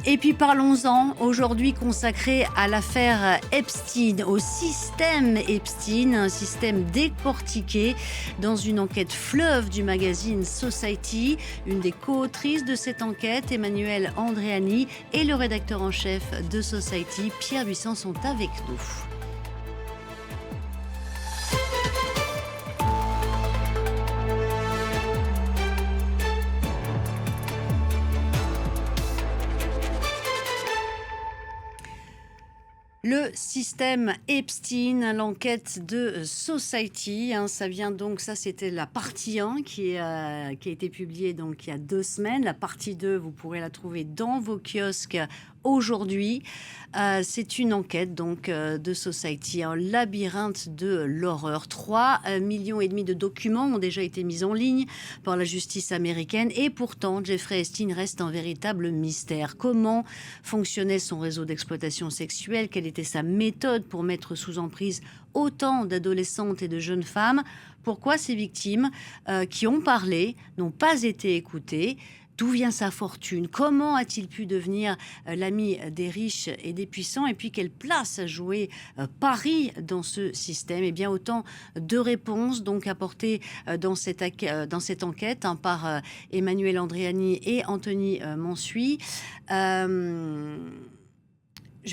Et puis parlons-en, aujourd'hui consacré à l'affaire Epstein, au système Epstein, un système décortiqué dans une enquête fleuve du magazine Society. Une des co-autrices de cette enquête, Emmanuelle Andréani, et le rédacteur en chef de Society, Pierre Buisson, sont avec nous. Le système Epstein, l'enquête de Society, ça vient donc, ça c'était la partie 1 qui a été publiée donc il y a 2 semaines. La partie 2, vous pourrez la trouver dans vos kiosques aujourd'hui. C'est une enquête donc de Society, un labyrinthe de l'horreur. 3,5 millions de documents ont déjà été mis en ligne par la justice américaine et pourtant Jeffrey Epstein reste un véritable mystère. Comment fonctionnait son réseau d'exploitation sexuelle? Quelle était sa méthode pour mettre sous emprise autant d'adolescentes et de jeunes femmes? Pourquoi ces victimes qui ont parlé n'ont pas été écoutées? D'où vient sa fortune? Comment a-t-il pu devenir l'ami des riches et des puissants? Et puis, quelle place a joué Paris dans ce système? Eh bien, autant de réponses donc apportées dans cette enquête par Emmanuelle Andréani et Anthony Mansuy. Je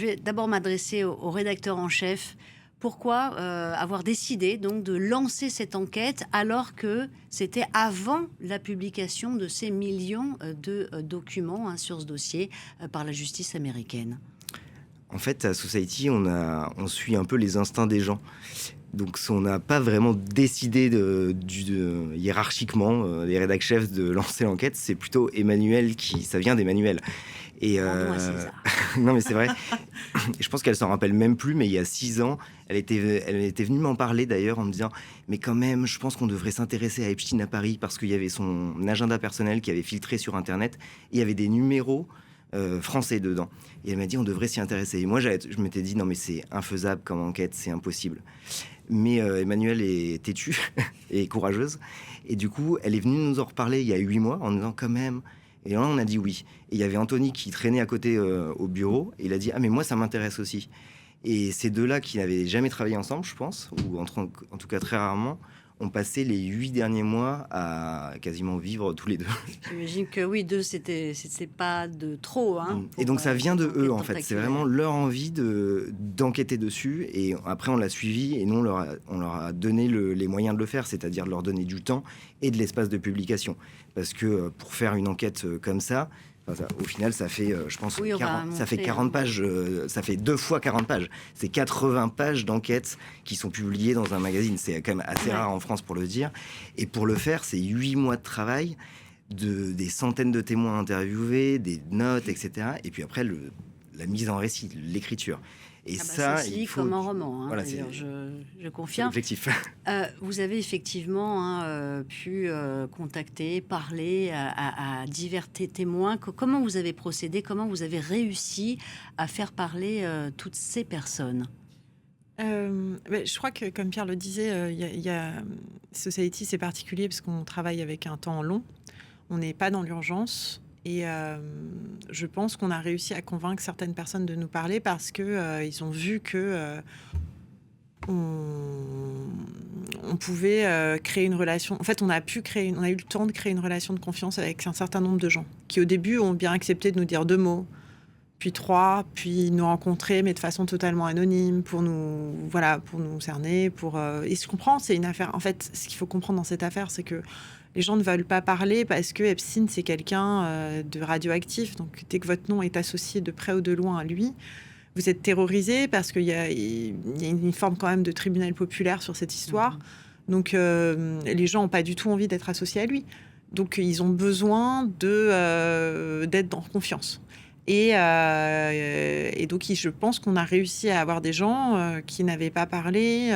vais d'abord m'adresser au rédacteur en chef. Pourquoi avoir décidé donc de lancer cette enquête alors que c'était avant la publication de ces millions de documents sur ce dossier par la justice américaine? En fait, à Society, on suit un peu les instincts des gens. Donc, on n'a pas vraiment décidé hiérarchiquement, les rédacteurs chefs, de lancer l'enquête. C'est plutôt Emmanuelle ça vient d'Emmanuelle. Et non, mais c'est vrai. Je pense qu'elle s'en rappelle même plus, mais il y a 6 ans, elle était venue m'en parler d'ailleurs en me disant « Mais quand même, je pense qu'on devrait s'intéresser à Epstein à Paris parce qu'il y avait son agenda personnel qui avait filtré sur Internet. Et il y avait des numéros français dedans. Et elle m'a dit « On devrait s'y intéresser. » Et moi, je m'étais dit « Non, mais c'est infaisable comme enquête, c'est impossible. » Mais Emmanuelle est têtue et courageuse. Et du coup, elle est venue nous en reparler il y a 8 mois en disant « Quand même... » Et là, on a dit oui. Et il y avait Anthony qui traînait à côté au bureau. Et il a dit « Ah, mais moi, ça m'intéresse aussi. » Et ces deux-là, qui n'avaient jamais travaillé ensemble, je pense, ou en tout cas très rarement, ont passé les 8 derniers mois à quasiment vivre tous les deux. J'imagine que oui, 2, c'était pas de trop. Et donc, ça vient de eux, en fait. C'est vraiment leur envie d'enquêter dessus. Et après, on l'a suivi. Et nous, on leur a donné les moyens de le faire, c'est-à-dire de leur donner du temps et de l'espace de publication. Parce que pour faire une enquête comme ça, au final, ça fait, je pense, 40 pages. Ça fait 2 fois 40 pages. C'est 80 pages d'enquête qui sont publiées dans un magazine. C'est quand même assez rare en France pour le dire. Et pour le faire, c'est 8 mois de travail, des centaines de témoins interviewés, des notes, etc. Et puis après, la mise en récit, l'écriture. Et ça, il faut... comme un roman, voilà, d'ailleurs, je confirme. L'objectif. Vous avez effectivement pu contacter, parler à divers témoins. Comment vous avez procédé? Comment vous avez réussi à faire parler toutes ces personnes? Je crois que, comme Pierre le disait, Society, c'est particulier parce qu'on travaille avec un temps long. On n'est pas dans l'urgence. Et je pense qu'on a réussi à convaincre certaines personnes de nous parler parce que ils ont vu que on pouvait créer une relation. En fait, on a eu le temps de créer une relation de confiance avec un certain nombre de gens qui, au début, ont bien accepté de nous dire 2 mots, puis 3, puis nous rencontrer, mais de façon totalement anonyme pour nous cerner. Et je comprends, c'est une affaire. En fait, ce qu'il faut comprendre dans cette affaire, c'est que les gens ne veulent pas parler parce que Epstein, c'est quelqu'un de radioactif. Donc, dès que votre nom est associé de près ou de loin à lui, vous êtes terrorisé parce qu'il y a une forme quand même de tribunal populaire sur cette histoire. Donc, les gens n'ont pas du tout envie d'être associés à lui. Donc, ils ont besoin d'être en confiance. Et donc, je pense qu'on a réussi à avoir des gens qui n'avaient pas parlé...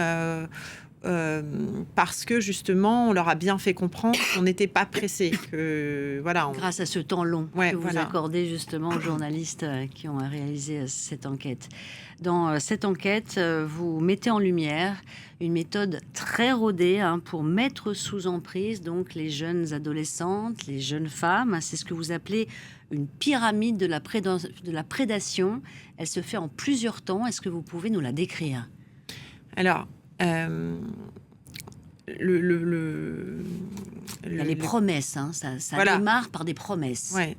parce que justement, on leur a bien fait comprendre qu'on n'était pas pressé. Grâce à ce temps long que vous accordez justement aux journalistes qui ont réalisé cette enquête. Dans cette enquête, vous mettez en lumière une méthode très rodée pour mettre sous emprise donc les jeunes adolescentes, les jeunes femmes. C'est ce que vous appelez une pyramide de la prédation. Elle se fait en plusieurs temps. Est-ce que vous pouvez nous la décrire? Alors, il y a les promesses, hein, ça voilà. démarre par des promesses. Ouais.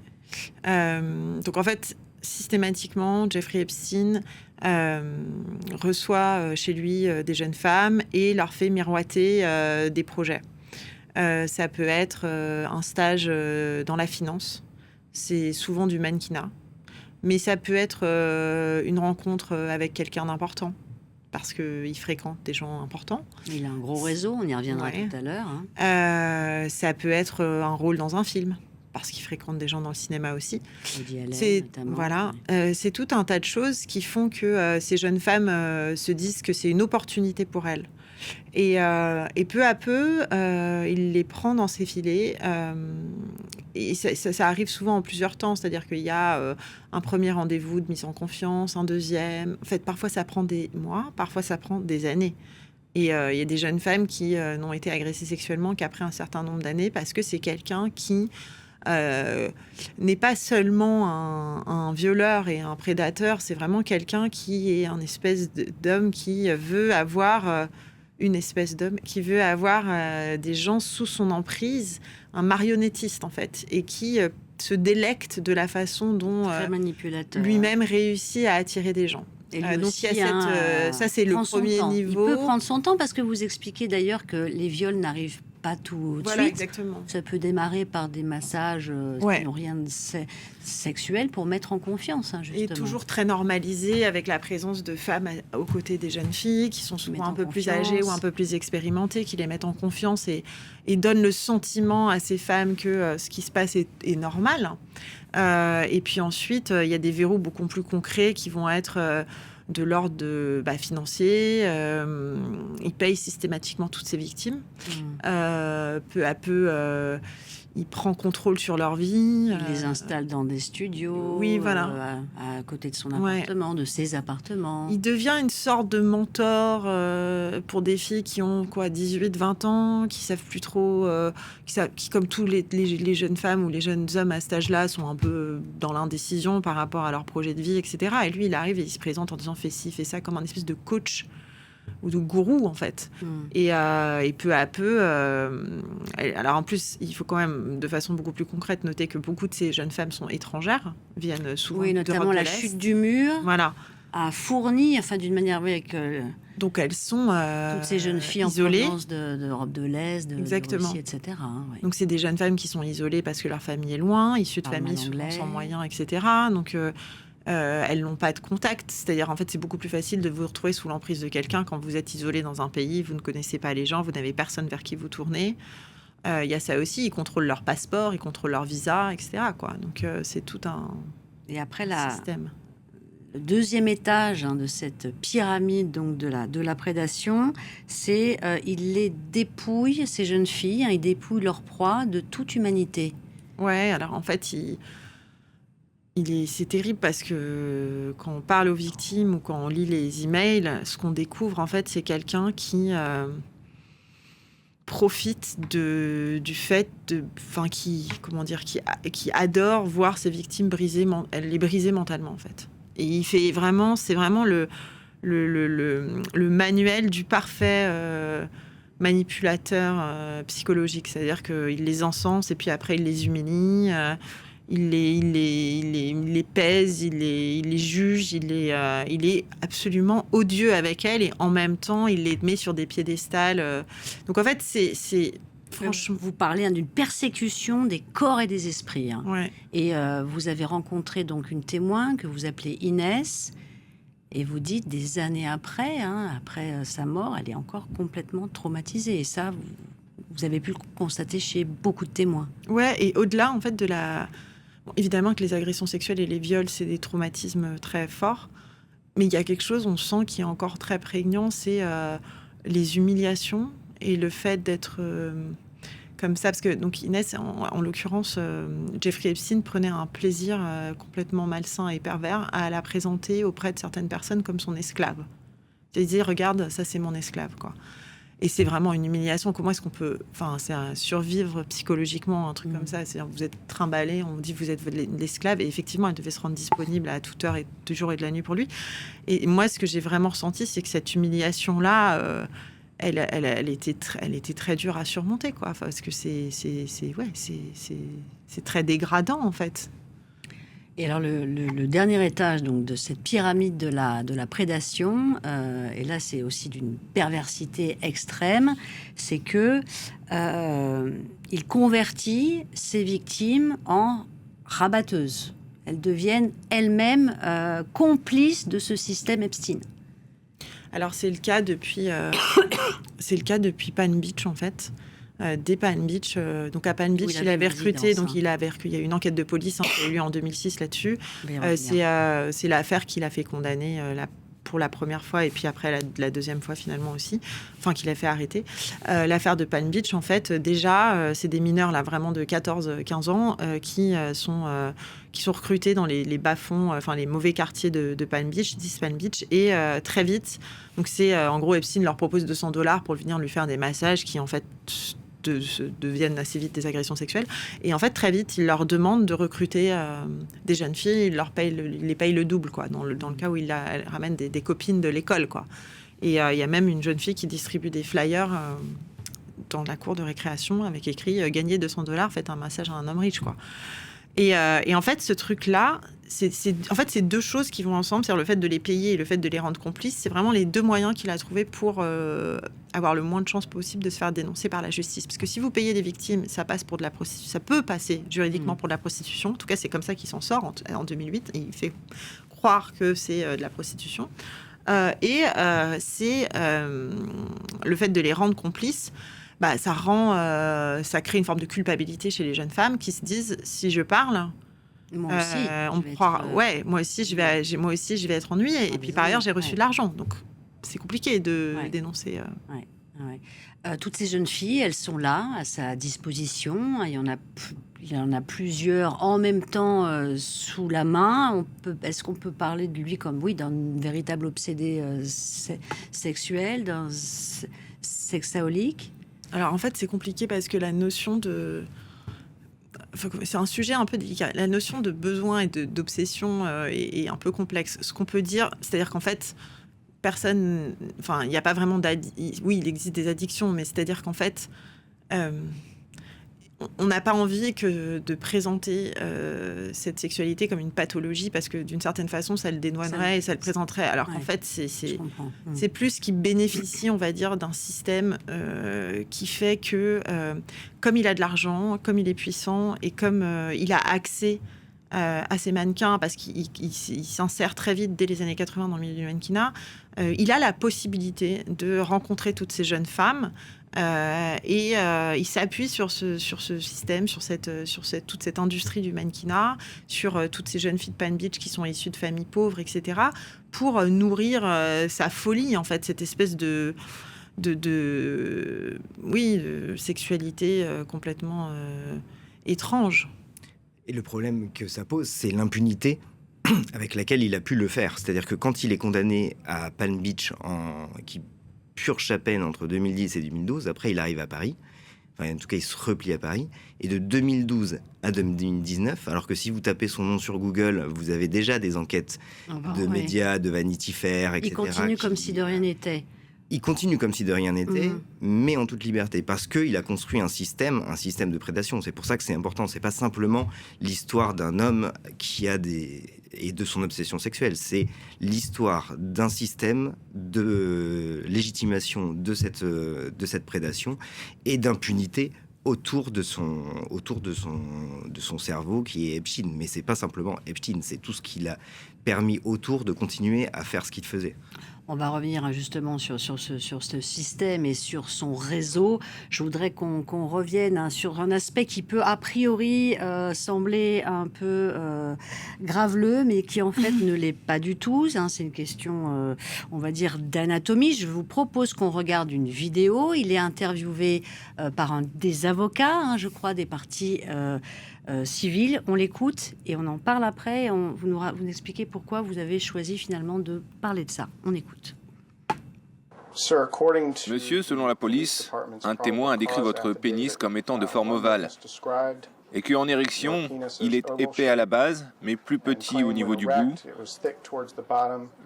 Donc en fait, systématiquement, Jeffrey Epstein reçoit chez lui des jeunes femmes et leur fait miroiter des projets. Ça peut être un stage dans la finance, c'est souvent du mannequinat, mais ça peut être une rencontre avec quelqu'un d'important, parce qu'il fréquente des gens importants. Il a un gros réseau, on y reviendra Ouais. tout à l'heure. Hein. Ça peut être un rôle dans un film, parce qu'il fréquente des gens dans le cinéma aussi. Woody Allen, notamment. Voilà, c'est tout un tas de choses qui font que ces jeunes femmes se disent que c'est une opportunité pour elles. Et peu à peu, il les prend dans ses filets. Et ça arrive souvent en plusieurs temps. C'est-à-dire qu'il y a un premier rendez-vous de mise en confiance, un deuxième. En fait, parfois, ça prend des mois, parfois, ça prend des années. Et il y a des jeunes femmes qui n'ont été agressées sexuellement qu'après un certain nombre d'années parce que c'est quelqu'un qui n'est pas seulement un violeur et un prédateur, c'est vraiment quelqu'un qui est un espèce d'homme qui veut avoir... une espèce d'homme qui veut avoir des gens sous son emprise, un marionnettiste en fait, et qui se délecte de la façon dont lui-même réussit à attirer des gens. Donc il y a ça c'est le premier niveau. Il peut prendre son temps parce que vous expliquez d'ailleurs que les viols n'arrivent pas tout de suite. Exactement. Ça peut démarrer par des massages qui n'ont rien de sexuel pour mettre en confiance, hein, justement. Et toujours très normalisé avec la présence de femmes aux côtés des jeunes filles qui sont souvent un peu plus âgées ou un peu plus expérimentées, qui les mettent en confiance et donnent le sentiment à ces femmes que ce qui se passe est normal. Et puis ensuite, il y a des verrous beaucoup plus concrets qui vont être... de l'ordre financier. Il paye systématiquement toutes ses victimes. Peu à peu, il prend contrôle sur leur vie. Il les installe dans des studios, oui, voilà. À côté de son appartement, de ses appartements. Il devient une sorte de mentor pour des filles qui ont 18-20 ans, qui savent plus trop, qui comme tous les jeunes femmes ou les jeunes hommes à cet âge-là, sont un peu dans l'indécision par rapport à leur projet de vie, etc. Et lui, il arrive et il se présente en disant « fais ci, fais ça », comme un espèce de coach ou de gourou, en fait. Et peu à peu... alors, en plus, il faut quand même, de façon beaucoup plus concrète, noter que beaucoup de ces jeunes femmes sont étrangères, viennent souvent d'Europe de l'Est. Oui, notamment la chute du mur a fourni, d'une manière... avec donc, elles sont toutes ces jeunes filles isolées. En provenance d'Europe de l'Est, de Russie, etc. Oui. Donc, c'est des jeunes femmes qui sont isolées parce que leur famille est loin, issues de familles sans moyens, etc. Donc... elles n'ont pas de contact, c'est-à-dire en fait c'est beaucoup plus facile de vous retrouver sous l'emprise de quelqu'un quand vous êtes isolé dans un pays, vous ne connaissez pas les gens, vous n'avez personne vers qui vous tournez. Il y a ça aussi, ils contrôlent leur passeport, ils contrôlent leur visa, etc. Donc c'est tout un système. Le deuxième étage de cette pyramide donc de la prédation, c'est il les dépouille, ces jeunes filles, ils dépouillent leur proie de toute humanité. Ouais, alors en fait c'est terrible parce que quand on parle aux victimes ou quand on lit les emails, ce qu'on découvre en fait, c'est quelqu'un qui profite du fait qui adore voir ses victimes les briser mentalement en fait. Et il fait vraiment, c'est vraiment le manuel du parfait manipulateur psychologique, c'est-à-dire qu'il les encense et puis après il les humilie. Il les pèse, il les juge, il est absolument odieux avec elles et en même temps, il les met sur des piédestals. Donc en fait, c'est franchement... Vous parlez d'une persécution des corps et des esprits. Ouais. Et vous avez rencontré donc une témoin que vous appelez Inès et vous dites des années après, après sa mort, elle est encore complètement traumatisée. Et ça, vous avez pu le constater chez beaucoup de témoins. Ouais, et au-delà en fait de la... Bon, évidemment que les agressions sexuelles et les viols, c'est des traumatismes très forts. Mais il y a quelque chose, on sent, qui est encore très prégnant, c'est les humiliations et le fait d'être comme ça. Parce que, donc, Inès, en l'occurrence, Jeffrey Epstein prenait un plaisir complètement malsain et pervers à la présenter auprès de certaines personnes comme son esclave. Il disait, regarde, ça c'est mon esclave, quoi. Et c'est vraiment une humiliation. Comment est-ce qu'on peut... Enfin, c'est un survivre psychologiquement, un truc comme ça. C'est-à-dire, vous êtes trimballé, on vous dit que vous êtes l'esclave. Et effectivement, elle devait se rendre disponible à toute heure, du jour et de la nuit pour lui. Et moi, ce que j'ai vraiment ressenti, c'est que cette humiliation-là, elle était très dure à surmonter, quoi. Enfin, parce que c'est très dégradant, en fait. Et alors, le dernier étage donc, de cette pyramide de la prédation, et là, c'est aussi d'une perversité extrême, c'est que il convertit ses victimes en rabatteuses. Elles deviennent elles-mêmes complices de ce système Epstein. Alors, c'est le cas depuis Palm Beach, en fait. Dès Palm Beach, donc à Palm Beach, il avait recruté, donc il y a eu une enquête de police qui a eu lieu en 2006 là-dessus. C'est l'affaire qui l'a fait condamner pour la première fois et puis après la deuxième fois finalement aussi, enfin qui l'a fait arrêter. L'affaire de Palm Beach, en fait, déjà, c'est des mineurs là vraiment de 14-15 ans qui sont recrutés dans les bas-fonds, enfin les mauvais quartiers de Palm Beach, 10 Palm Beach, et très vite, donc c'est en gros Epstein leur propose $200 pour venir lui faire des massages qui en fait deviennent assez vite des agressions sexuelles. Et en fait, très vite, il leur demande de recruter des jeunes filles. Il les paye le double, quoi, dans le cas où il ramène des copines de l'école, quoi. Et il y a même une jeune fille qui distribue des flyers dans la cour de récréation avec écrit « Gagnez $200, faites un massage à un homme riche », quoi. Et en fait, ce truc-là, c'est deux choses qui vont ensemble, c'est-à-dire le fait de les payer et le fait de les rendre complices. C'est vraiment les deux moyens qu'il a trouvés pour avoir le moins de chances possible de se faire dénoncer par la justice. Parce que si vous payez des victimes, ça passe pour de la prostitution. Ça peut passer juridiquement pour de la prostitution. En tout cas, c'est comme ça qu'il s'en sort en 2008. Et il fait croire que c'est de la prostitution. C'est le fait de les rendre complices. Ça crée une forme de culpabilité chez les jeunes femmes qui se disent, si je parle, moi aussi je vais être ennuyée. Et puis par ailleurs, j'ai reçu de l'argent, donc c'est compliqué de dénoncer. Toutes ces jeunes filles, elles sont là à sa disposition. Il y en a plusieurs en même temps sous la main. Est-ce qu'on peut parler de lui comme d'un véritable obsédé sexuel, d'un sexaholique? Alors en fait, c'est compliqué parce que la notion de... c'est un sujet un peu délicat. La notion de besoin et d'obsession est un peu complexe. Ce qu'on peut dire, c'est-à-dire qu'en fait, il n'y a pas vraiment oui, il existe des addictions, mais c'est-à-dire qu'en fait, on n'a pas envie de présenter cette sexualité comme une pathologie parce que d'une certaine façon, ça le dédouanerait et ça le présenterait. Alors qu'en fait, c'est plus qu'il bénéficie, on va dire, d'un système qui fait que, comme il a de l'argent, comme il est puissant et comme il a accès à ces mannequins, parce qu'il s'insère très vite dès les années 80 dans le milieu du mannequinat, il a la possibilité de rencontrer toutes ces jeunes femmes et il s'appuie sur ce système, sur toute cette industrie du mannequinat, sur toutes ces jeunes filles de Palm Beach qui sont issues de familles pauvres, etc., pour nourrir sa folie, en fait, cette espèce de sexualité complètement étrange. Et le problème que ça pose, c'est l'impunité avec laquelle il a pu le faire. C'est-à-dire que quand il est condamné à Palm Beach, qui purge sa peine entre 2010 et 2012, après il arrive à Paris, enfin en tout cas il se replie à Paris, et de 2012 à 2019, alors que si vous tapez son nom sur Google, vous avez déjà des enquêtes médias, de Vanity Fair, etc. Il continue comme si de rien n'était. Il continue comme si de rien n'était, mais en toute liberté, parce qu'il a construit un système de prédation. C'est pour ça que c'est important. C'est pas simplement l'histoire d'un homme qui a et de son obsession sexuelle. C'est l'histoire d'un système de légitimation de cette prédation et d'impunité autour de son cerveau qui est Epstein. Mais c'est pas simplement Epstein, c'est tout ce qu'il a permis autour de continuer à faire ce qu'il faisait. On va revenir justement sur ce système et sur son réseau. Je voudrais qu'on revienne sur un aspect qui peut a priori sembler un peu graveleux, mais qui en fait ne l'est pas du tout. C'est une question, on va dire, d'anatomie. Je vous propose qu'on regarde une vidéo. Il est interviewé par des avocats, je crois, des parties civiles. On l'écoute et on en parle après. Vous nous expliquez pourquoi vous avez choisi finalement de parler de ça. On écoute. Monsieur, selon la police, un témoin a décrit votre pénis comme étant de forme ovale et qu'en érection, il est épais à la base, mais plus petit au niveau du bout,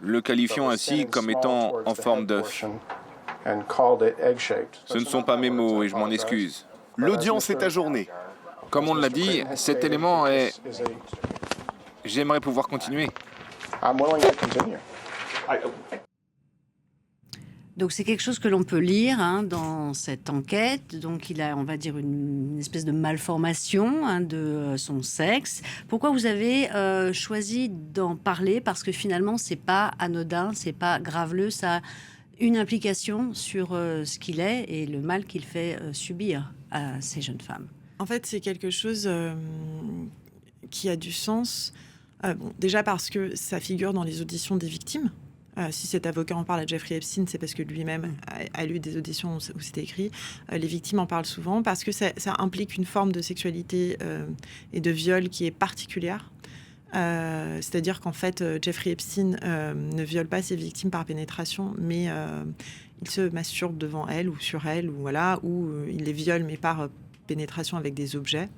le qualifiant ainsi comme étant en forme d'œuf. Ce ne sont pas mes mots et je m'en excuse. L'audience est ajournée. Comme on l'a dit, cet élément est... J'aimerais pouvoir continuer. Donc c'est quelque chose que l'on peut lire dans cette enquête. Donc il a, on va dire, une espèce de malformation de son sexe. Pourquoi vous avez choisi d'en parler? Parce que finalement c'est pas anodin, c'est pas graveleux, ça a une implication sur ce qu'il est et le mal qu'il fait subir à ces jeunes femmes. En fait, c'est quelque chose qui a du sens. Déjà parce que ça figure dans les auditions des victimes. Si cet avocat en parle à Jeffrey Epstein, c'est parce que lui-même a lu des auditions où c'était écrit. Les victimes en parlent souvent parce que ça implique une forme de sexualité et de viol qui est particulière. C'est-à-dire qu'en fait, Jeffrey Epstein ne viole pas ses victimes par pénétration, mais il se masturbe devant elles ou sur elles, ou il les viole, mais par pénétration avec des objets.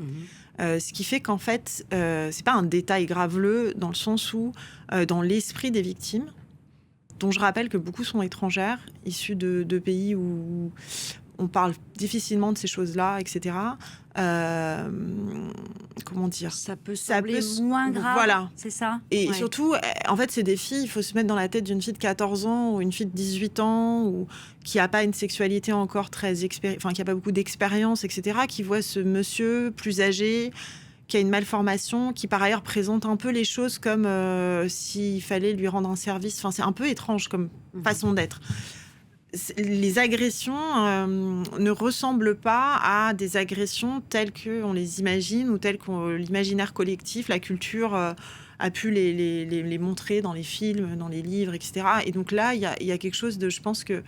Ce qui fait qu'en fait, c'est pas un détail graveleux dans le sens où, dans l'esprit des victimes, dont je rappelle que beaucoup sont étrangères, issues de pays où on parle difficilement de ces choses-là, etc. Comment dire ? Ça peut sembler moins grave, voilà. C'est ça ? Et surtout, en fait, c'est des filles, il faut se mettre dans la tête d'une fille de 14 ans ou une fille de 18 ans ou qui n'a pas une sexualité encore très... qui n'a pas beaucoup d'expérience, etc., qui voit ce monsieur plus âgé, qui a une malformation, qui par ailleurs présente un peu les choses comme s'il fallait lui rendre un service. Enfin, c'est un peu étrange comme façon d'être. Les agressions ne ressemblent pas à des agressions telles qu'on les imagine ou telles que l'imaginaire collectif, la culture a pu les montrer dans les films, dans les livres, etc. Et donc là, il y a quelque chose de... Je pense que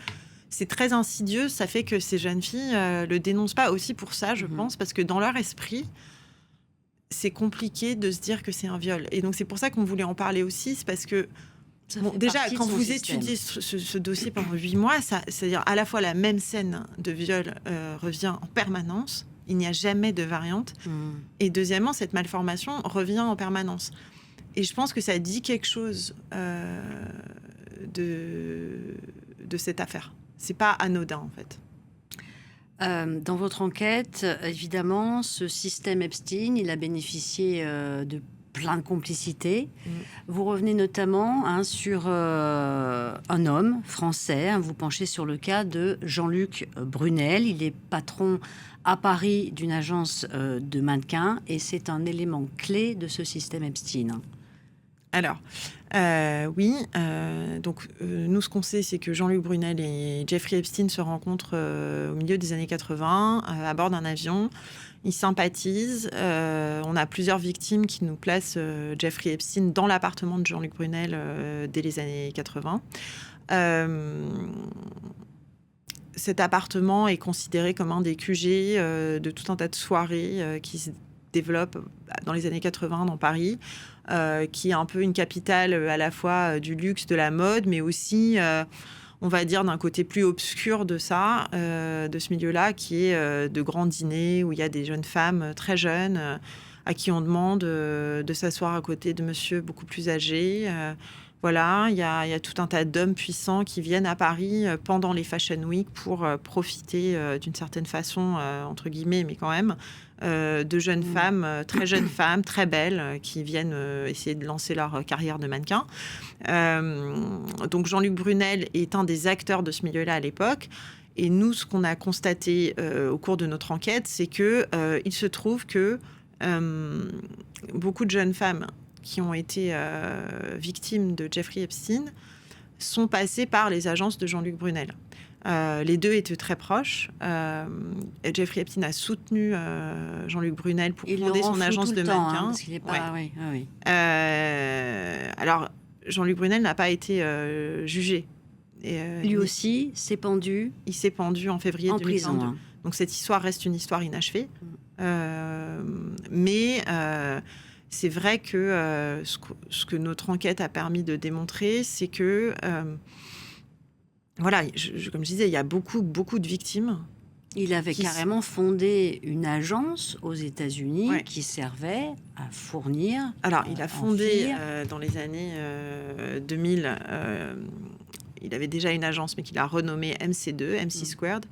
c'est très insidieux. Ça fait que ces jeunes filles le dénoncent pas aussi pour ça, je pense, parce que dans leur esprit, c'est compliqué de se dire que c'est un viol. Et donc, c'est pour ça qu'on voulait en parler aussi. C'est parce que, déjà, quand vous étudiez ce dossier pendant 8 mois, c'est-à-dire à la fois la même scène de viol revient en permanence. Il n'y a jamais de variante. Et deuxièmement, cette malformation revient en permanence. Et je pense que ça dit quelque chose de cette affaire. C'est pas anodin, en fait. Dans votre enquête, évidemment, ce système Epstein, il a bénéficié de plein de complicités. Vous revenez notamment sur un homme français. Vous penchez sur le cas de Jean-Luc Brunel. Il est patron à Paris d'une agence de mannequins et c'est un élément clé de ce système Epstein. Alors, oui. Donc, nous, ce qu'on sait, c'est que Jean-Luc Brunel et Jeffrey Epstein se rencontrent au milieu des années 80 à bord d'un avion. Ils sympathisent. On a plusieurs victimes qui nous placent Jeffrey Epstein dans l'appartement de Jean-Luc Brunel dès les années 80. Cet appartement est considéré comme un des QG de tout un tas de soirées qui se développent dans les années 80 dans Paris. Qui est un peu une capitale à la fois du luxe, de la mode, mais aussi, on va dire, d'un côté plus obscur de ça, de ce milieu-là, qui est de grands dîners où il y a des jeunes femmes très jeunes à qui on demande de s'asseoir à côté de monsieur beaucoup plus âgé. Voilà, il y a tout un tas d'hommes puissants qui viennent à Paris pendant les Fashion Week pour profiter d'une certaine façon, entre guillemets, mais quand même, de jeunes femmes, très belles, qui viennent essayer de lancer leur carrière de mannequin. Donc Jean-Luc Brunel est un des acteurs de ce milieu-là à l'époque. Et nous, ce qu'on a constaté au cours de notre enquête, c'est que il se trouve que beaucoup de jeunes femmes qui ont été victimes de Jeffrey Epstein sont passées par les agences de Jean-Luc Brunel. Les deux étaient très proches. Jeffrey Epstein a soutenu Jean-Luc Brunel pour fonder son agence de mannequins. Parce qu'il est pas... oui. Alors, Jean-Luc Brunel n'a pas été jugé. Lui aussi s'est pendu. Il s'est pendu en février 2022. Prison, Donc cette histoire reste une histoire inachevée. Mais c'est vrai que ce que notre enquête a permis de démontrer, c'est que voilà, comme je disais, il y a beaucoup de victimes. Il avait carrément fondé une agence aux États-Unis qui servait à fournir. Alors, il a fondé dans les années 2000. Il avait déjà une agence, mais qu'il a renommée MC2, MC Squared,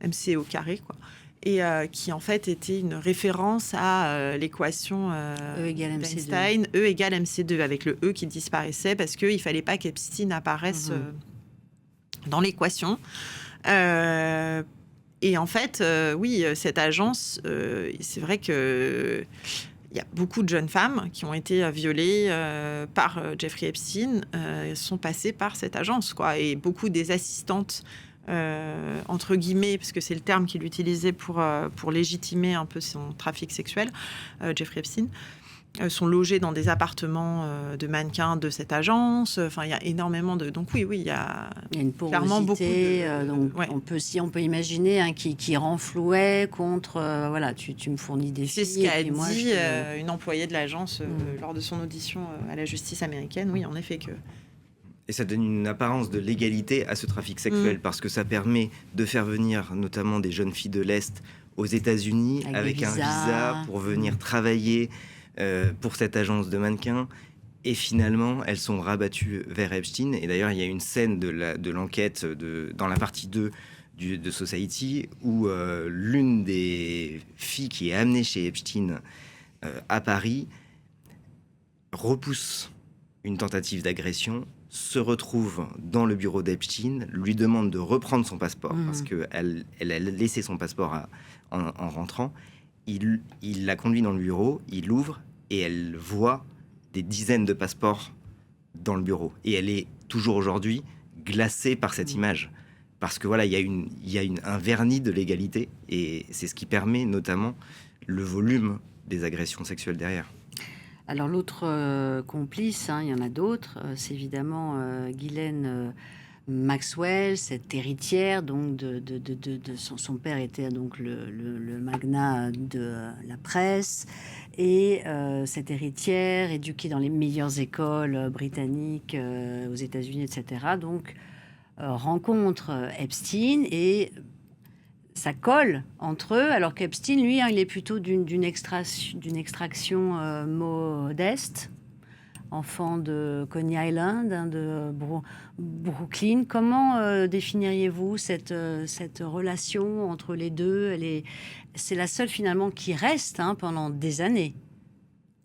MC au carré, quoi. Et qui en fait était une référence à l'équation d'Einstein, E égale MC2, avec le E qui disparaissait parce qu'il ne fallait pas qu'Epstein apparaisse dans l'équation. Et en fait, oui, cette agence, c'est vrai qu'il y a beaucoup de jeunes femmes qui ont été violées par Jeffrey Epstein, sont passées par cette agence, quoi. Et beaucoup des assistantes, entre guillemets, parce que c'est le terme qu'il utilisait pour légitimer un peu son trafic sexuel, Jeffrey Epstein, sont logées dans des appartements de mannequins de cette agence. Enfin, il y a énormément de... Donc oui, il y a une clairement beaucoup de... donc on peut imaginer qui renflouait contre... voilà, tu me fournis des filles. C'est ce qu'a dit une employée de l'agence lors de son audition à la justice américaine. Oui, en effet que... Et ça donne une apparence de légalité à ce trafic sexuel parce que ça permet de faire venir notamment des jeunes filles de l'Est aux États-Unis avec un visa pour venir travailler pour cette agence de mannequins. Et finalement, elles sont rabattues vers Epstein. Et d'ailleurs, il y a une scène de l'enquête dans la partie 2 de Society où l'une des filles qui est amenée chez Epstein à Paris repousse une tentative d'agression, se retrouve dans le bureau d'Epstein, lui demande de reprendre son passeport parce qu'elle a laissé son passeport en rentrant. Il la conduit dans le bureau, il l'ouvre et elle voit des dizaines de passeports dans le bureau. Et elle est toujours aujourd'hui glacée par cette image. Parce que voilà, il y a un vernis de légalité et c'est ce qui permet notamment le volume des agressions sexuelles derrière. Alors l'autre complice, il y en a d'autres, c'est évidemment Ghislaine Maxwell, cette héritière donc de son père était donc le magnat de la presse et cette héritière éduquée dans les meilleures écoles britanniques aux États-Unis, etc. Donc rencontre Epstein et ça colle entre eux, alors qu'Epstein, lui, il est plutôt d'une extraction modeste, enfant de Coney Island, de Brooklyn. Comment définiriez-vous cette relation entre les deux? C'est la seule, finalement, qui reste pendant des années.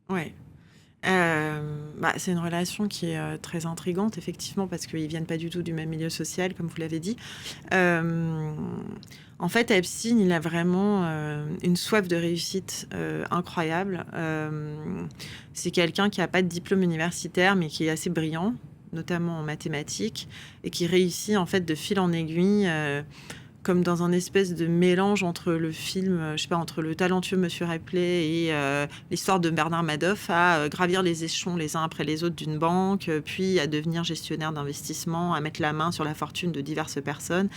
Oui. C'est une relation qui est très intrigante, effectivement, parce qu'ils ne viennent pas du tout du même milieu social, comme vous l'avez dit. En fait, Epstein, il a vraiment une soif de réussite incroyable. C'est quelqu'un qui n'a pas de diplôme universitaire, mais qui est assez brillant, notamment en mathématiques, et qui réussit, en fait, de fil en aiguille... comme dans un espèce de mélange entre le film, entre le talentueux Monsieur Ripley et l'histoire de Bernard Madoff, à gravir les échelons les uns après les autres d'une banque, puis à devenir gestionnaire d'investissement, à mettre la main sur la fortune de diverses personnes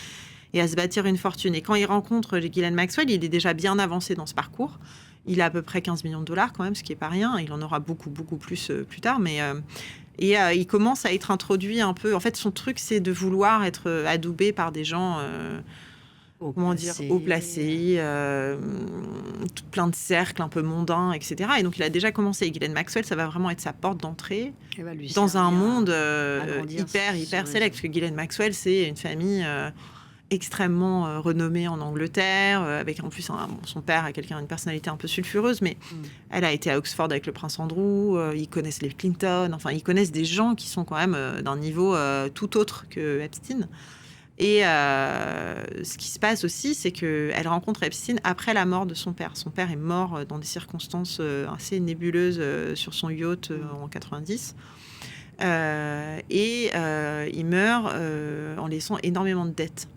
et à se bâtir une fortune. Et quand il rencontre Ghislaine Maxwell, il est déjà bien avancé dans ce parcours. Il a à peu près 15 millions de dollars quand même, ce qui n'est pas rien. Il en aura beaucoup plus plus tard, mais... il commence à être introduit un peu... En fait, son truc, c'est de vouloir être adoubé par des gens... haut placé, plein de cercles un peu mondains, etc. Et donc, il a déjà commencé. Ghislaine Maxwell, ça va vraiment être sa porte d'entrée dans un monde hyper select. Parce que Ghislaine Maxwell, c'est une famille extrêmement renommée en Angleterre, avec en plus son père a une personnalité un peu sulfureuse, mais elle a été à Oxford avec le prince Andrew, ils connaissent les Clinton, enfin, ils connaissent des gens qui sont quand même d'un niveau tout autre que Epstein. Et ce qui se passe aussi, c'est qu'elle rencontre Epstein après la mort de son père. Son père est mort dans des circonstances assez nébuleuses sur son yacht en 90. Il meurt en laissant énormément de dettes.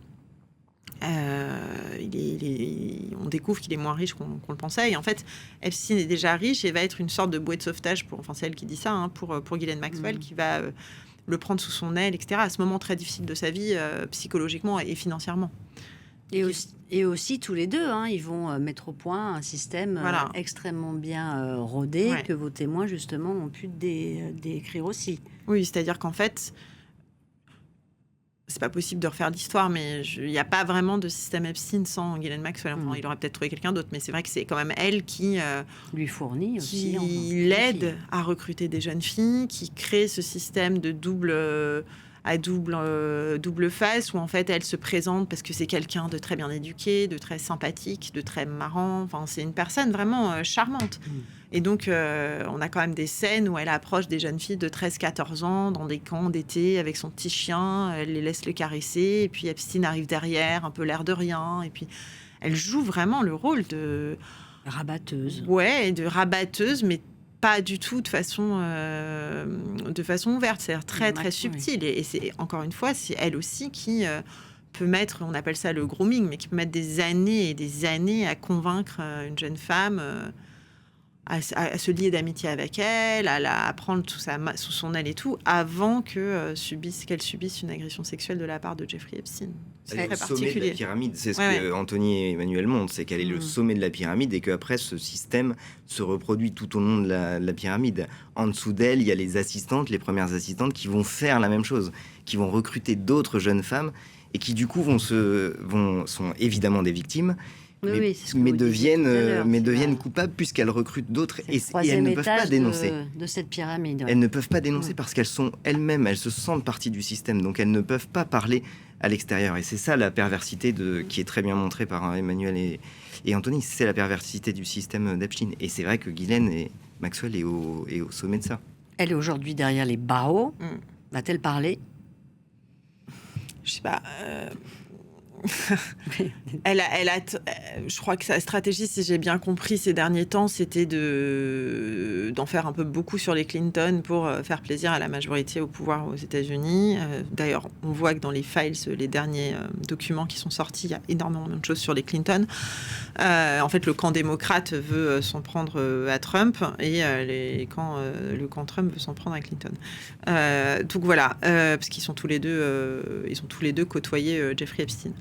On découvre qu'il est moins riche qu'on le pensait. Et en fait, Epstein est déjà riche et va être une sorte de bouée de sauvetage c'est elle qui dit ça, pour Ghislaine Maxwell, qui va... le prendre sous son aile, etc., à ce moment très difficile de sa vie, psychologiquement et financièrement. Et aussi, tous les deux, ils vont mettre au point un système extrêmement bien rodé, que vos témoins, justement, ont pu décrire aussi. Oui, c'est-à-dire qu'en fait, c'est pas possible de refaire l'histoire, mais il n'y a pas vraiment de système Epstein sans Ghislaine Maxwell. Enfin, il aurait peut-être trouvé quelqu'un d'autre, mais c'est vrai que c'est quand même elle qui lui fournit aussi, qui l'aide à recruter des jeunes filles, qui crée ce système de double face où en fait elle se présente parce que c'est quelqu'un de très bien éduqué, de très sympathique, de très marrant. Enfin, c'est une personne vraiment charmante. Et donc, on a quand même des scènes où elle approche des jeunes filles de 13-14 ans dans des camps d'été avec son petit chien, elle les laisse le caresser, et puis Epstein arrive derrière, un peu l'air de rien, et puis elle joue vraiment le rôle de... rabatteuse. Ouais, de rabatteuse, mais pas du tout de façon ouverte, c'est-à-dire très, très subtile. Et c'est, encore une fois, c'est elle aussi qui... peut mettre, on appelle ça le grooming, mais qui peut mettre des années et des années à convaincre une jeune femme... à se lier d'amitié avec elle, à prendre tout ça sous son aile et tout, avant qu'elle subisse une agression sexuelle de la part de Jeffrey Epstein. C'est très particulier. Sommet de la pyramide, c'est ce que Anthony et Emmanuel montrent, c'est qu'elle est le sommet de la pyramide et qu'après, ce système se reproduit tout au long de la pyramide. En dessous d'elle, il y a les assistantes, les premières assistantes qui vont faire la même chose, qui vont recruter d'autres jeunes femmes et qui, du coup, sont évidemment des victimes, mais deviennent coupables puisqu'elles recrutent d'autres et elles ne peuvent pas dénoncer. De cette pyramide. Elles ne peuvent pas dénoncer parce qu'elles sont elles-mêmes, elles se sentent partie du système, donc elles ne peuvent pas parler à l'extérieur. Et c'est ça la perversité qui est très bien montrée par Emmanuel et Anthony, c'est la perversité du système d'Epstein. Et c'est vrai que Ghislaine et Maxwell est au sommet de ça. Elle est aujourd'hui derrière les barreaux. Va-t-elle parler ? Je sais pas... je crois que sa stratégie, si j'ai bien compris ces derniers temps, c'était d'en faire un peu beaucoup sur les Clinton pour faire plaisir à la majorité au pouvoir aux États-Unis. D'ailleurs, on voit que dans les files, les derniers documents qui sont sortis, il y a énormément de choses sur les Clinton. En fait, le camp démocrate veut s'en prendre à Trump et le camp Trump veut s'en prendre à Clinton. Donc voilà, parce qu'ils sont tous les deux côtoyé Jeffrey Epstein.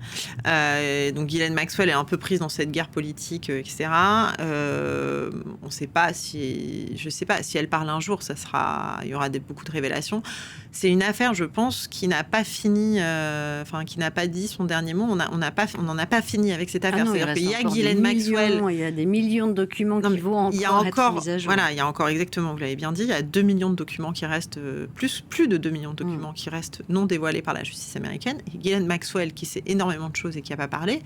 Donc Ghislaine Maxwell est un peu prise dans cette guerre politique, etc. On sait pas je sais pas si elle parle un jour, il y aura beaucoup de révélations. C'est une affaire, je pense, qui n'a pas fini, qui n'a pas dit son dernier mot. On n'en a pas fini avec cette affaire. C'est-à-dire qu'il y a Ghislaine Maxwell. Il y a des millions de documents qui vont encore être mis à jour. Voilà, il y a encore exactement, vous l'avez bien dit, il y a 2 millions de documents qui restent, plus de 2 millions de documents qui restent non dévoilés par la justice américaine. Et Ghislaine Maxwell, qui sait énormément de choses et qui n'a pas parlé.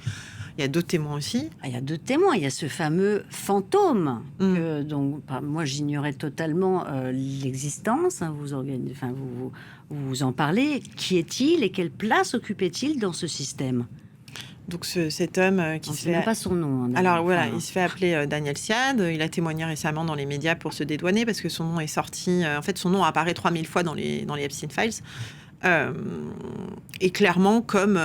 Il y a d'autres témoins aussi. Il y a d'autres témoins. Il y a ce fameux fantôme. Moi, j'ignorais totalement l'existence. Vous en parlez. Qui est-il et quelle place occupait-il dans ce système ? Donc cet homme qui se fait... pas son nom. Alors voilà, il se fait appeler Daniel Siad. Il a témoigné récemment dans les médias pour se dédouaner parce que son nom est sorti... en fait, son nom apparaît 3000 fois dans les Epstein Files. Et clairement comme...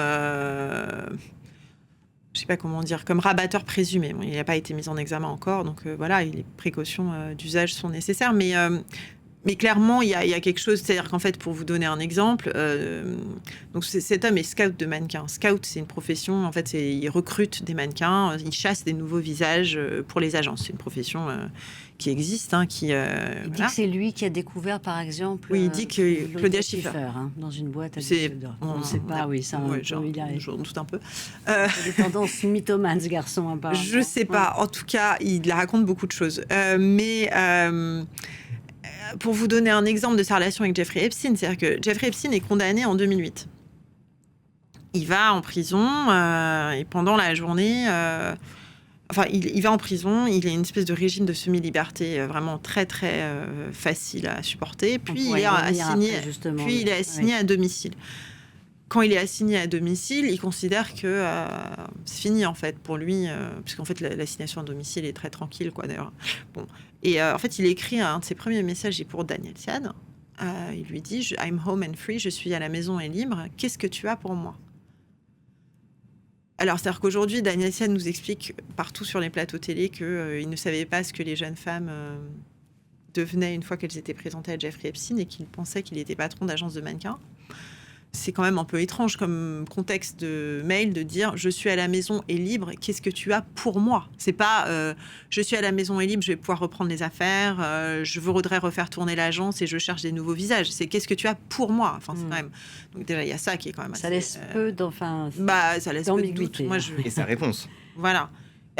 je sais pas comment dire, comme rabatteur présumé. Bon, il n'a pas été mis en examen encore, donc voilà, les précautions d'usage sont nécessaires. Mais clairement, il y a quelque chose, c'est-à-dire qu'en fait, pour vous donner un exemple, donc cet homme est scout de mannequins. Scout, c'est une profession, en fait, il recrute des mannequins, il chasse des nouveaux visages pour les agences. C'est une profession qui existe. Il dit que c'est lui qui a découvert, par exemple... Oui, il dit que Claudia Schiffer. Dans une boîte à on ne sait pas, j'en doute un peu. Il a des tendances mythomanes, ce garçon, apparemment. Je sais pas. En tout cas, il raconte beaucoup de choses. Pour vous donner un exemple de sa relation avec Jeffrey Epstein, c'est-à-dire que Jeffrey Epstein est condamné en 2008. Il va en prison et pendant la journée... il va en prison, il a une espèce de régime de semi-liberté vraiment très, très facile à supporter. Puis il est assigné à domicile. Quand il est assigné à domicile, il considère que c'est fini, en fait, pour lui, parce qu'en fait, l'assignation à domicile est très tranquille, quoi, d'ailleurs. Bon. Et en fait, il écrit un de ses premiers messages pour Daniel Siad. Il lui dit « I'm home and free, je suis à la maison et libre. Qu'est-ce que tu as pour moi ?» Alors, c'est-à-dire qu'aujourd'hui, Daniel Siad nous explique partout sur les plateaux télé qu'il ne savait pas ce que les jeunes femmes devenaient une fois qu'elles étaient présentées à Jeffrey Epstein et qu'il pensait qu'il était patron d'agence de mannequins. c'est quand même un peu étrange comme contexte de mail de dire je suis à la maison et libre, qu'est-ce que tu as pour moi? C'est pas je suis à la maison et libre, je vais pouvoir reprendre les affaires, je voudrais refaire tourner l'agence et je cherche des nouveaux visages. C'est qu'est-ce que tu as pour moi? Enfin, c'est quand même. Donc déjà il y a ça qui est quand même. Ça laisse peu ça laisse peu de doute. Moi, Et sa réponse. Voilà.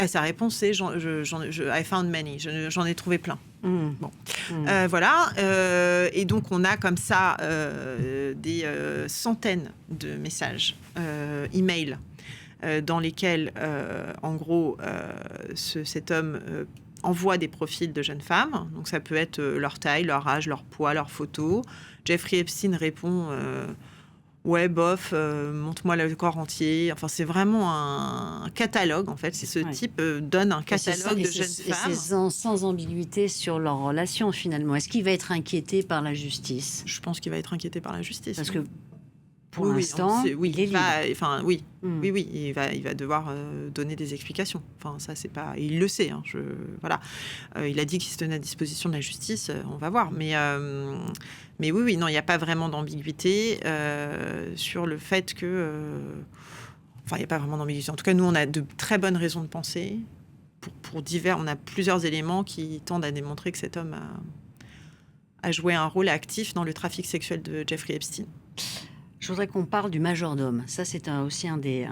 Et sa réponse c'est I found many. J'en ai trouvé plein. Bon, voilà. Et donc on a comme ça des centaines de messages email dans lesquels, en gros, cet homme envoie des profils de jeunes femmes. Donc ça peut être leur taille, leur âge, leur poids, leurs photos. Jeffrey Epstein répond ouais, bof, montre-moi le corps entier. Enfin, c'est vraiment un catalogue, en fait. C'est ce type donne un catalogue de jeunes femmes. Et c'est sans ambiguïté sur leur relation, finalement. Est-ce qu'il va être inquiété par la justice? Je pense qu'il va être inquiété par la justice. Parce que pour l'instant, il est libre. Oui, il va devoir donner des explications. Enfin, ça, c'est pas... Il le sait. Hein, voilà. Il a dit qu'il se tenait à disposition de la justice. On va voir. Mais oui, non, il n'y a pas vraiment d'ambiguïté sur le fait que... Enfin, il n'y a pas vraiment d'ambiguïté. En tout cas, nous, on a de très bonnes raisons de penser. Pour divers... On a plusieurs éléments qui tendent à démontrer que cet homme a joué un rôle actif dans le trafic sexuel de Jeffrey Epstein. Je voudrais qu'on parle du majordome. Ça, c'est aussi un des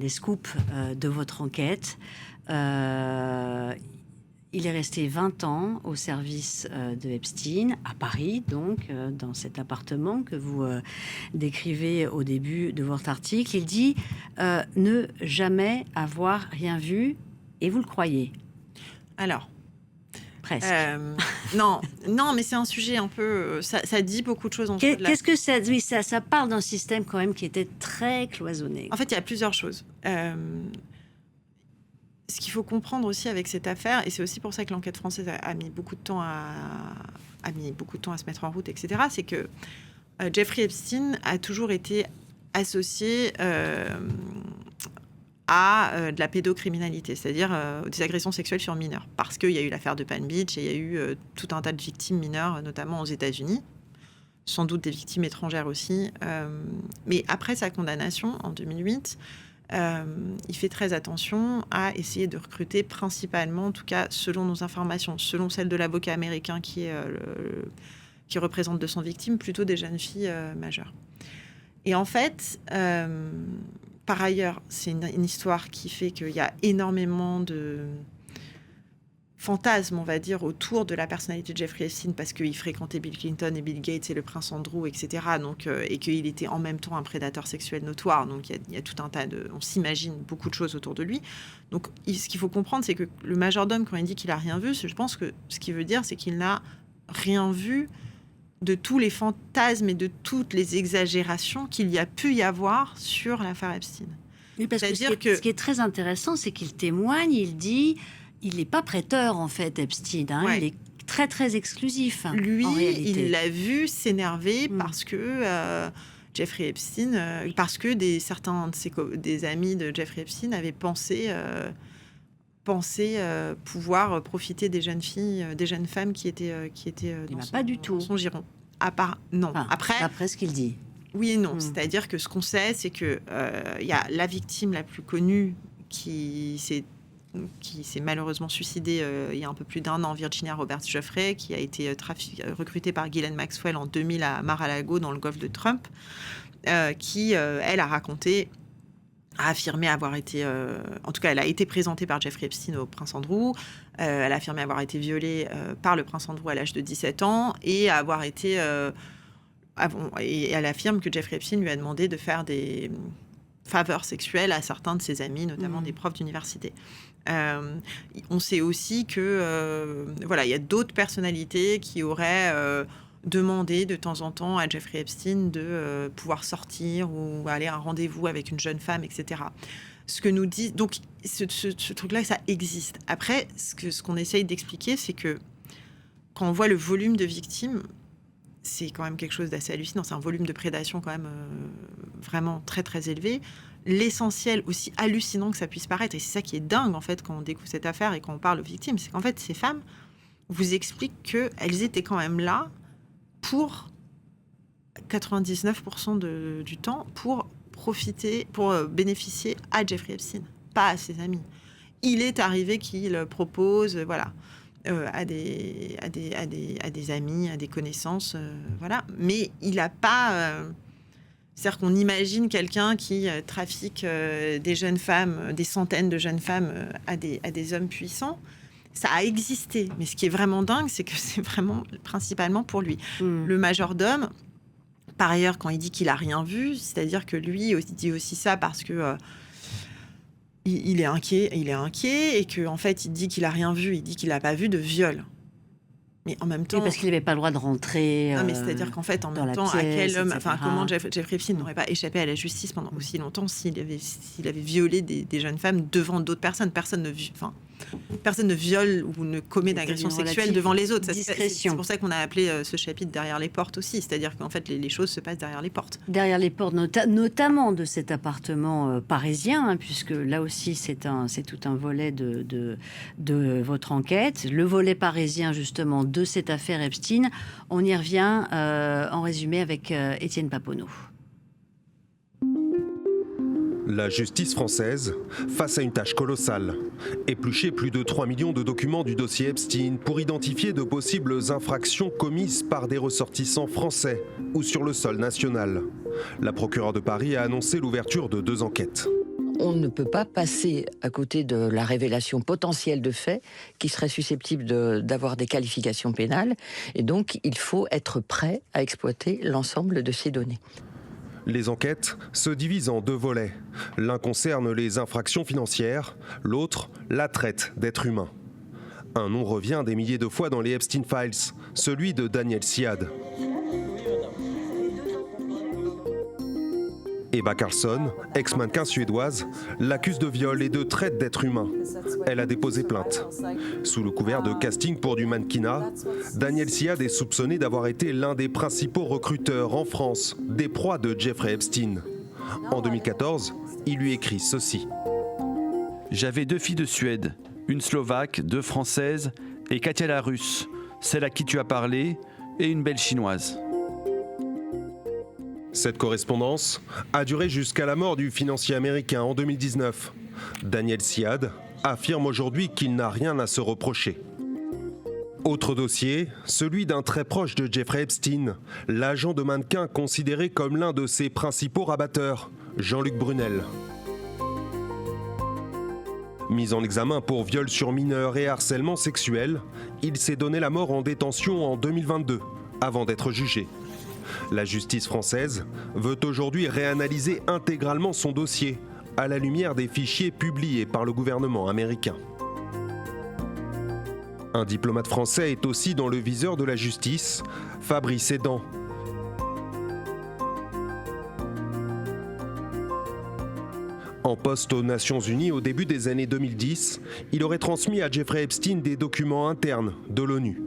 scoops de votre enquête. Il est resté 20 ans au service de Epstein, à Paris, donc, dans cet appartement que vous décrivez au début de votre article. Il dit ne jamais avoir rien vu, et vous le croyez? Alors, presque. Non, mais c'est un sujet un peu... Ça dit beaucoup de choses. Qu'est-ce que ça dit? Ça parle d'un système quand même qui était très cloisonné. En fait, il y a plusieurs choses. Ce qu'il faut comprendre aussi avec cette affaire, et c'est aussi pour ça que l'enquête française a mis beaucoup de temps à se mettre en route, etc., c'est que Jeffrey Epstein a toujours été associé à de la pédocriminalité, c'est-à-dire des agressions sexuelles sur mineurs, parce qu'il y a eu l'affaire de Palm Beach et il y a eu tout un tas de victimes mineures, notamment aux États-Unis, sans doute des victimes étrangères aussi. Mais après sa condamnation en 2008, il fait très attention à essayer de recruter principalement, en tout cas selon nos informations, selon celle de l'avocat américain qui représente 200 victimes, plutôt des jeunes filles majeures. Et en fait, par ailleurs, c'est une histoire qui fait qu'il y a énormément de fantasmes, on va dire, autour de la personnalité de Jeffrey Epstein, parce qu'il fréquentait Bill Clinton et Bill Gates et le prince Andrew, etc. Donc, et qu'il était en même temps un prédateur sexuel notoire. Donc, il y a tout un tas de... On s'imagine beaucoup de choses autour de lui. Donc, ce qu'il faut comprendre, c'est que le majordome, quand il dit qu'il n'a rien vu, je pense que ce qu'il veut dire, c'est qu'il n'a rien vu de tous les fantasmes et de toutes les exagérations qu'il y a pu y avoir sur l'affaire Epstein. Oui, parce que ce qui est très intéressant, c'est qu'il témoigne, il dit... Il n'est pas prêteur, en fait, Epstein. Hein. Ouais. Il est très, très exclusif, lui, en réalité. Il l'a vu s'énerver parce que Jeffrey Epstein... parce que certains des amis de Jeffrey Epstein avaient pensé pouvoir profiter des jeunes filles, des jeunes femmes qui étaient dans son giron. Après ce qu'il dit. Oui et non. C'est-à-dire que ce qu'on sait, c'est que y a la victime la plus connue qui s'est malheureusement suicidée il y a un peu plus d'1 an, Virginia Roberts Giuffre, qui a été recrutée par Ghislaine Maxwell en 2000 à Mar-a-Lago, dans le golfe de Trump, qui, elle, a affirmé avoir été... en tout cas, elle a été présentée par Jeffrey Epstein au prince Andrew. Elle a affirmé avoir été violée par le prince Andrew à l'âge de 17 ans et avoir été... et elle affirme que Jeffrey Epstein lui a demandé de faire des faveurs sexuelles à certains de ses amis, notamment des profs d'université. On sait aussi que il y a d'autres personnalités qui auraient demandé de temps en temps à Jeffrey Epstein de pouvoir sortir ou aller à un rendez-vous avec une jeune femme, etc. Ce que nous dit donc ce truc-là, ça existe. Après, ce qu'on essaye d'expliquer, c'est que quand on voit le volume de victimes, c'est quand même quelque chose d'assez hallucinant. C'est un volume de prédation quand même vraiment très très élevé. L'essentiel, aussi hallucinant que ça puisse paraître, et c'est ça qui est dingue en fait quand on découvre cette affaire et quand on parle aux victimes, c'est qu'en fait ces femmes vous expliquent qu'elles étaient quand même là pour 99% du temps pour bénéficier à Jeffrey Epstein, pas à ses amis. Il est arrivé qu'il propose, à des amis, à des connaissances, Mais il n'a pas... C'est-à-dire qu'on imagine quelqu'un qui trafique des jeunes femmes, des centaines de jeunes femmes à des hommes puissants. Ça a existé. Mais ce qui est vraiment dingue, c'est que c'est vraiment principalement pour lui. Le majordome, par ailleurs, quand il dit qu'il n'a rien vu, c'est-à-dire que lui, il dit aussi ça parce que... il est inquiet, et qu'en fait, il dit qu'il n'a rien vu, il dit qu'il n'a pas vu de viol. Mais en même temps... Oui, parce qu'il n'avait pas le droit de rentrer mais c'est-à-dire qu'en fait, en même temps, pièce, à quel homme... comment etc. Jeffrey Epstein n'aurait pas échappé à la justice pendant aussi longtemps s'il avait violé des jeunes femmes devant d'autres personnes. Personne ne viole ou ne commet d'agression sexuelle devant les autres. C'est pour ça qu'on a appelé ce chapitre Derrière les portes aussi. C'est-à-dire qu'en fait, les choses se passent derrière les portes. Derrière les portes, notamment de cet appartement parisien, hein, puisque là aussi, c'est tout un volet de votre enquête. Le volet parisien, justement, de cette affaire Epstein. On y revient en résumé avec Étienne Paponneau. La justice française, face à une tâche colossale, éplucher plus de 3 millions de documents du dossier Epstein pour identifier de possibles infractions commises par des ressortissants français ou sur le sol national. La procureure de Paris a annoncé l'ouverture de 2 enquêtes. On ne peut pas passer à côté de la révélation potentielle de faits qui seraient susceptibles d'avoir des qualifications pénales. Et donc, il faut être prêt à exploiter l'ensemble de ces données. Les enquêtes se divisent en 2 volets. L'un concerne les infractions financières, l'autre, la traite d'êtres humains. Un nom revient des milliers de fois dans les Epstein Files, celui de Danielle Siad. Eva Karlsson, ex-mannequin suédoise, l'accuse de viol et de traite d'êtres humains. Elle a déposé plainte. Sous le couvert de casting pour du mannequinat, Danielle Siad est soupçonnée d'avoir été l'un des principaux recruteurs en France des proies de Jeffrey Epstein. En 2014, il lui écrit ceci. J'avais 2 filles de Suède, une Slovaque, 2 Françaises et Katia la Russe, celle à qui tu as parlé, et une belle Chinoise. Cette correspondance a duré jusqu'à la mort du financier américain en 2019. Danielle Siad affirme aujourd'hui qu'il n'a rien à se reprocher. Autre dossier, celui d'un très proche de Jeffrey Epstein, l'agent de mannequin considéré comme l'un de ses principaux rabatteurs, Jean-Luc Brunel. Mis en examen pour viol sur mineur et harcèlement sexuel, il s'est donné la mort en détention en 2022, avant d'être jugé. La justice française veut aujourd'hui réanalyser intégralement son dossier à la lumière des fichiers publiés par le gouvernement américain. Un diplomate français est aussi dans le viseur de la justice, Fabrice Edan. En poste aux Nations Unies au début des années 2010, il aurait transmis à Jeffrey Epstein des documents internes de l'ONU.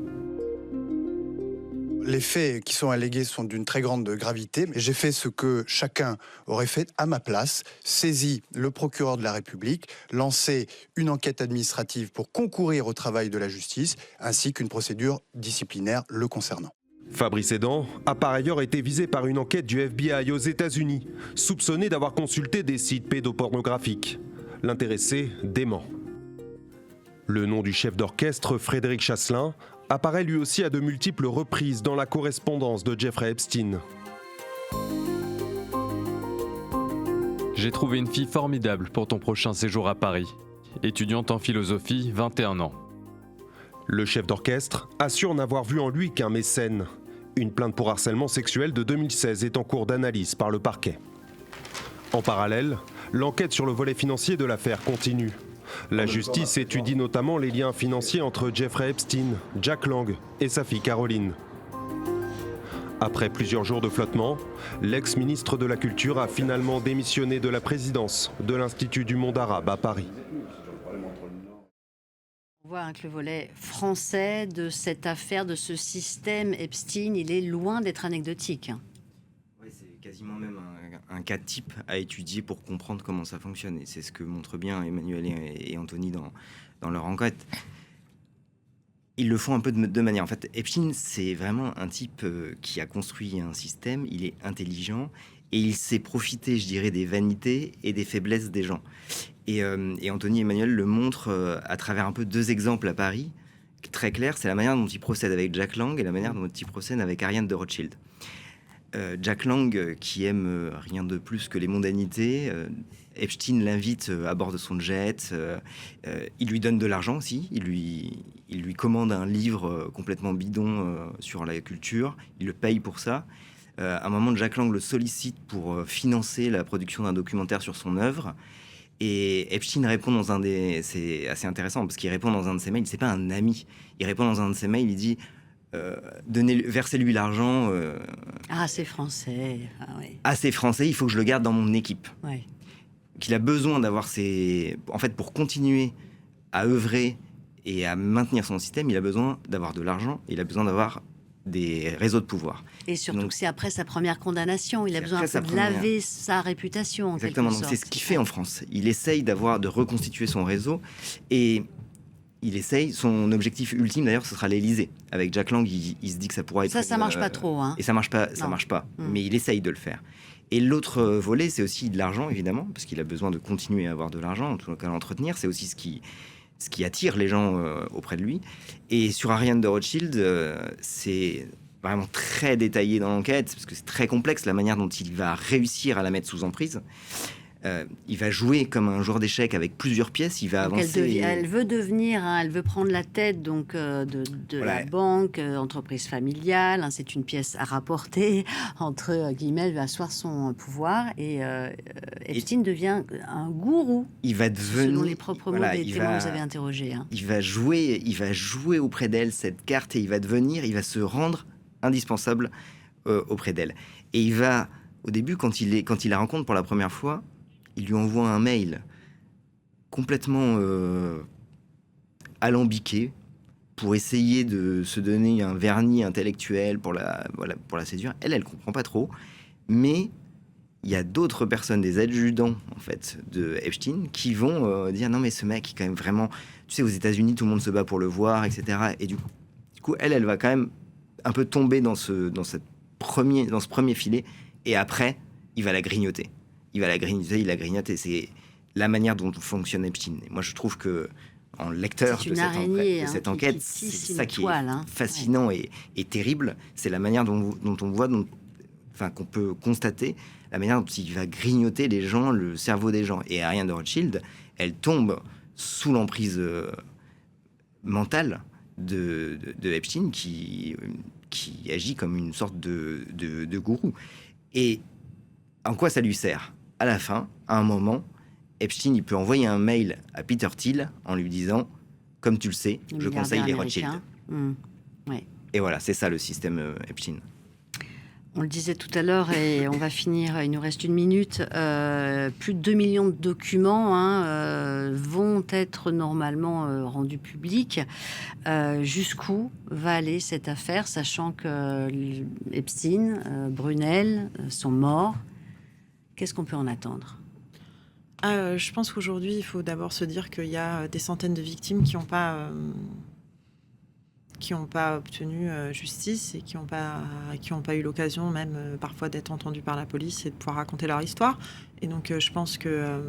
Les faits qui sont allégués sont d'une très grande gravité. J'ai fait ce que chacun aurait fait à ma place, saisi le procureur de la République, lancé une enquête administrative pour concourir au travail de la justice, ainsi qu'une procédure disciplinaire le concernant. Fabrice Edan a par ailleurs été visé par une enquête du FBI aux États-Unis, soupçonné d'avoir consulté des sites pédopornographiques. L'intéressé dément. Le nom du chef d'orchestre, Frédéric Chasselin, apparaît lui aussi à de multiples reprises dans la correspondance de Jeffrey Epstein. J'ai trouvé une fille formidable pour ton prochain séjour à Paris. Étudiante en philosophie, 21 ans. Le chef d'orchestre assure n'avoir vu en lui qu'un mécène. Une plainte pour harcèlement sexuel de 2016 est en cours d'analyse par le parquet. En parallèle, l'enquête sur le volet financier de l'affaire continue. La justice étudie notamment les liens financiers entre Jeffrey Epstein, Jack Lang et sa fille Caroline. Après plusieurs jours de flottement, l'ex-ministre de la Culture a finalement démissionné de la présidence de l'Institut du monde arabe à Paris. On voit que le volet français de cette affaire, de ce système Epstein, il est loin d'être anecdotique. Oui, c'est quasiment même un cas type à étudier pour comprendre comment ça fonctionne. Et c'est ce que montrent bien Emmanuel et Anthony dans leur enquête. Ils le font un peu de deux manières. En fait, Epstein, c'est vraiment un type qui a construit un système, il est intelligent, et il sait profiter, je dirais, des vanités et des faiblesses des gens. Et Anthony Emmanuel le montre à travers un peu deux exemples à Paris, très clairs. C'est la manière dont il procède avec Jack Lang et la manière dont il procède avec Ariane de Rothschild. Jack Lang, qui aime rien de plus que les mondanités, Epstein l'invite à bord de son jet, il lui donne de l'argent aussi, il lui commande un livre complètement bidon sur la culture, il le paye pour ça. À un moment, Jack Lang le sollicite pour financer la production d'un documentaire sur son œuvre. Et Epstein répond dans un des... C'est assez intéressant, parce qu'il répond dans un de ses mails, c'est pas un ami, il répond dans un de ses mails, il dit... versez-lui l'argent. C'est français. Oui. C'est français, il faut que je le garde dans mon équipe. Oui. Qu'il a besoin d'avoir ses... En fait, pour continuer à œuvrer et à maintenir son système, il a besoin d'avoir de l'argent, il a besoin d'avoir des réseaux de pouvoir. Et surtout que c'est après sa première condamnation, il a besoin de laver sa réputation. Exactement, donc c'est ce qu'il fait en France. Il essaye de reconstituer son réseau et... son objectif ultime d'ailleurs, ce sera l'Élysée. Avec Jack Lang, il se dit que ça pourra être... Ça marche pas trop. Et ça marche pas, mais il essaye de le faire. Et l'autre volet, c'est aussi de l'argent, évidemment, parce qu'il a besoin de continuer à avoir de l'argent, en tout cas l'entretenir. C'est aussi ce qui attire les gens auprès de lui. Et sur Ariane de Rothschild, c'est vraiment très détaillé dans l'enquête, parce que c'est très complexe la manière dont il va réussir à la mettre sous emprise. Il va jouer comme un joueur d'échecs avec plusieurs pièces. Il va avancer. Elle veut prendre la tête de la banque, entreprise familiale. C'est une pièce à rapporter. Entre guillemets, elle va asseoir son pouvoir. Et Epstein devient un gourou. Il va devenir, selon les propres mots des témoins que vous avez interrogés. Il va jouer auprès d'elle cette carte et il va se rendre indispensable auprès d'elle. Et il va, au début, quand il la rencontre pour la première fois, il lui envoie un mail complètement alambiqué pour essayer de se donner un vernis intellectuel pour la séduire. Elle comprend pas trop, mais il y a d'autres personnes, des adjudants en fait de Epstein, qui vont dire non mais ce mec est quand même vraiment, tu sais, aux États-Unis tout le monde se bat pour le voir, etc. Et du coup elle va quand même un peu tomber dans ce premier filet, et après il va la grignoter. Il la grignote, et c'est la manière dont fonctionne Epstein. Et moi, je trouve que, en lecteur de cette enquête, c'est ça qui est fascinant et terrible. C'est la manière dont on voit, qu'on peut constater, la manière dont il va grignoter les gens, le cerveau des gens. Et Ariane de Rothschild, elle tombe sous l'emprise mentale de Epstein, qui agit comme une sorte de gourou. Et en quoi ça lui sert ? À la fin, à un moment, Epstein, il peut envoyer un mail à Peter Thiel en lui disant « Comme tu le sais, je conseille les Rothschild ». Et voilà, c'est ça le système Epstein. On le disait tout à l'heure et on va finir, il nous reste 1 minute. Plus de 2 millions de documents vont être normalement rendus publics. Jusqu'où va aller cette affaire, sachant que Epstein, Brunel sont morts? Qu'est-ce qu'on peut en attendre? Je pense qu'aujourd'hui, il faut d'abord se dire qu'il y a des centaines de victimes qui n'ont pas obtenu justice et qui n'ont pas eu l'occasion même parfois d'être entendus par la police et de pouvoir raconter leur histoire. Et donc je pense que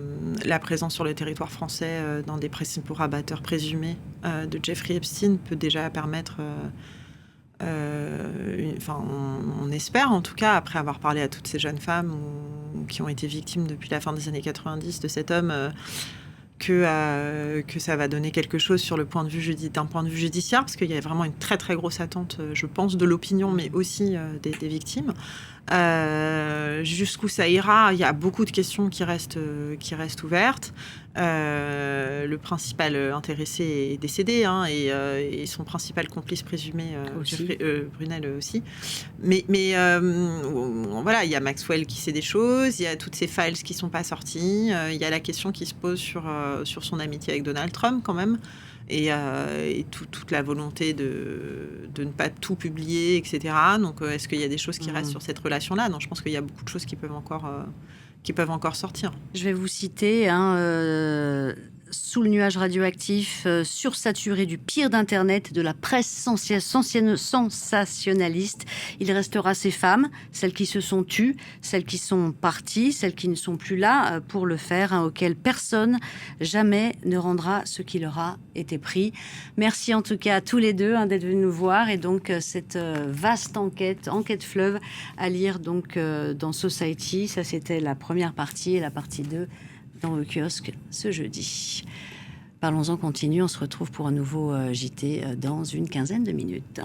la présence sur le territoire français dans des principaux rabatteurs présumés de Jeffrey Epstein peut déjà permettre... on espère en tout cas, après avoir parlé à toutes ces jeunes femmes qui ont été victimes depuis la fin des années 90 de cet homme, que ça va donner quelque chose sur d'un point de vue judiciaire, parce qu'il y a vraiment une très très grosse attente, je pense, de l'opinion, mais aussi des victimes. Jusqu'où ça ira, il y a beaucoup de questions qui restent ouvertes. Le principal intéressé est décédé, et son principal complice présumé, Brunel aussi. Mais voilà, il y a Maxwell qui sait des choses, il y a toutes ces files qui sont pas sorties, il y a la question qui se pose sur son amitié avec Donald Trump quand même. Et toute la volonté de ne pas tout publier, etc. Donc, est-ce qu'il y a des choses qui restent sur cette relation-là? Non, je pense qu'il y a beaucoup de choses qui peuvent encore sortir. Je vais vous citer sous le nuage radioactif, sursaturé du pire d'Internet, de la presse sensationnaliste. Il restera ces femmes, celles qui se sont tues, celles qui sont parties, celles qui ne sont plus là pour le faire, auxquelles personne jamais ne rendra ce qui leur a été pris. Merci en tout cas à tous les deux d'être venus nous voir, et donc cette vaste enquête fleuve à lire donc dans Society. Ça, c'était la première partie, et la partie 2 dans le kiosque ce jeudi. Parlons-en continue, on se retrouve pour un nouveau JT dans une quinzaine de minutes.